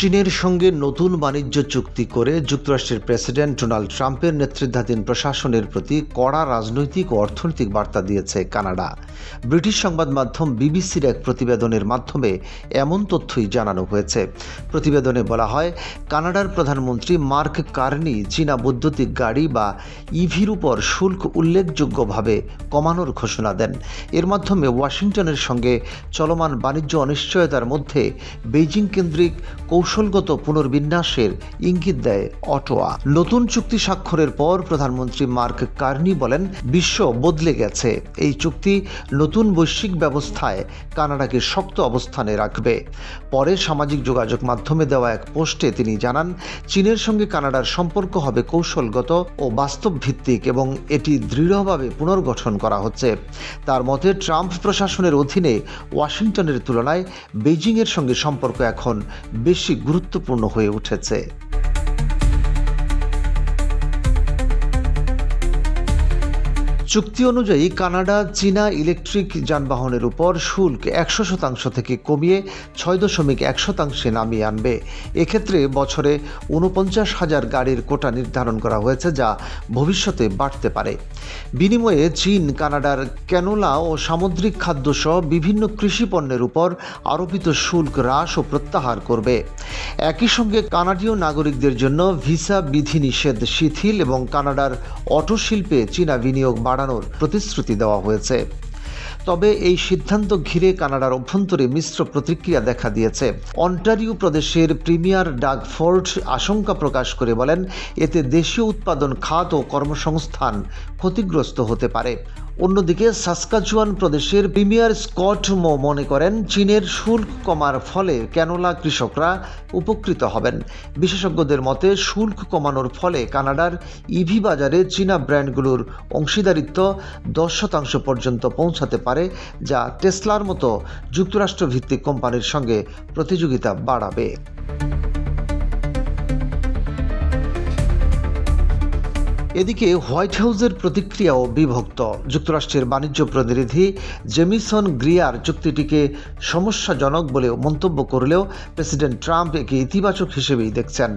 চীনের সঙ্গে নতুন বাণিজ্য চুক্তি করে যুক্তরাষ্ট্রের প্রেসিডেন্ট ডোনাল্ড ট্রাম্পের নেতৃত্বাধীন প্রশাসনের প্রতি কড়া রাজনৈতিক ও অর্থনৈতিক বার্তা দিয়েছে কানাডা। ব্রিটিশ সংবাদ মাধ্যম বিবিসির এক প্রতিবেদনের মাধ্যমে এমন তথ্যই জানানো হয়েছে। প্রতিবেদনে বলা হয়, কানাডার প্রধানমন্ত্রী মার্ক কার্নি চীনা বৈদ্যুতিক গাড়ি বা ইভির উপর শুল্ক উল্লেখযোগ্যভাবে কমানোর ঘোষণা দেন। এর মাধ্যমে ওয়াশিংটনের সঙ্গে চলমান বাণিজ্য অনিশ্চয়তার মধ্যে বেইজিং কেন্দ্রিক কৌশলগত পুনর্বিন্যাসের ইঙ্গিত দেয় অটোয়া। নতুন চুক্তি স্বাক্ষরের পর প্রধানমন্ত্রী মার্ক কার্নি বলেন, বিশ্ব বদলে গেছে। এই চুক্তি নতুন বৈশ্বিক ব্যবস্থায় কানাডাকে শক্ত অবস্থানে রাখবে। পরে সামাজিক যোগাযোগ মাধ্যমে দেওয়া এক পোস্টে তিনি জানান, চীনের সঙ্গে কানাডার সম্পর্ক হবে কৌশলগত ও বাস্তব ভিত্তিক এবং এটি দৃঢ়ভাবে পুনর্গঠন করা হচ্ছে। তার মতে, ট্রাম্প প্রশাসনের অধীনে ওয়াশিংটনের তুলনায় বেইজিংয়ের সঙ্গে সম্পর্ক এখন বেশি গুরুত্বপূর্ণ হয়ে উঠেছে। চুক্তি অনুযায়ী কানাডা চীনা ইলেকট্রিক যানবাহনের উপর শুল্ক 100% থেকে কমিয়ে 6.1% নামিয়ে আনবে। এক্ষেত্রে বছরে 49,000 গাড়ির কোটা নির্ধারণ করা হয়েছে, যা ভবিষ্যতে বাড়তে পারে। বিনিময়ে চীন কানাডার ক্যানোলা ও সামুদ্রিক খাদ্য সহ বিভিন্ন কৃষি পণ্যের উপর আরোপিত শুল্ক হ্রাস ও প্রত্যাহার করবে। একই সঙ্গে কানাডীয় নাগরিকদের জন্য ভিসা বিধিনিষেধ শিথিল এবং কানাডার অটো শিল্পে চীনা বিনিয়োগ বাড়ানোর প্রতিশ্রুতি দেওয়া হয়েছে। তবে এই সিদ্ধান্ত ঘিরে কানাডার অভ্যন্তরে মিশ্র প্রতিক্রিয়া দেখা দিয়েছে। অন্টারিও প্রদেশের প্রিমিয়ার ডাগ ফোর্ড আশঙ্কা প্রকাশ করে বলেন, এতে দেশীয় উৎপাদন খাত ও কর্মসংস্থান ক্ষতিগ্রস্ত হতে পারে। অন্যদিকে সাসকাচুয়ান প্রদেশের প্রিমিয়ার স্কট মো মনে করেন, চীনের শুল্ক কমার ফলে ক্যানোলা কৃষকরা উপকৃত হবেন। বিশেষজ্ঞদের মতে, শুল্ক কমানোর ফলে কানাডার ইভি বাজারে চীনা ব্র্যান্ডগুলোর অংশীদারিত্ব 10% পর্যন্ত পৌঁছাতে পারে, যা টেসলার মতো যুক্তরাষ্ট্রভিত্তিক কোম্পানির সঙ্গে প্রতিযোগিতা বাড়াবে। এদিকে হোয়াইট হাউসের প্রতিক্রিয়াও বিভক্ত। যুক্তরাষ্ট্রের বাণিজ্য প্রতিনিধি জেমিসন গ্রিয়ার চুক্তিটিকে সমস্যাজনক বলে মন্তব্য করলেও প্রেসিডেন্ট ট্রাম্প একে ইতিবাচক হিসেবেই দেখছেন।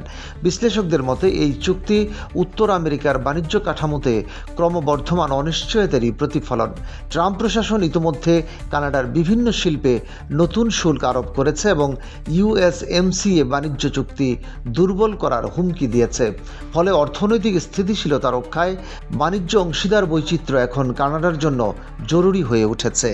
বিশ্লেষকদের মতে, এই চুক্তি উত্তর আমেরিকার বাণিজ্য কাঠামোতে ক্রমবর্ধমান অনিশ্চয়তারই প্রতিফলন। ট্রাম্প প্রশাসন ইতিমধ্যে কানাডার বিভিন্ন শিল্পে নতুন শুল্ক আরোপ করেছে এবং ইউএসএমসিএ বাণিজ্য চুক্তি দুর্বল করার হুমকি দিয়েছে। ফলে অর্থনৈতিক স্থিতিশীলতা রক্ষায় বাণিজ্য অংশীদার বৈচিত্র্য এখন কানাডার জন্য জরুরি হয়ে উঠেছে।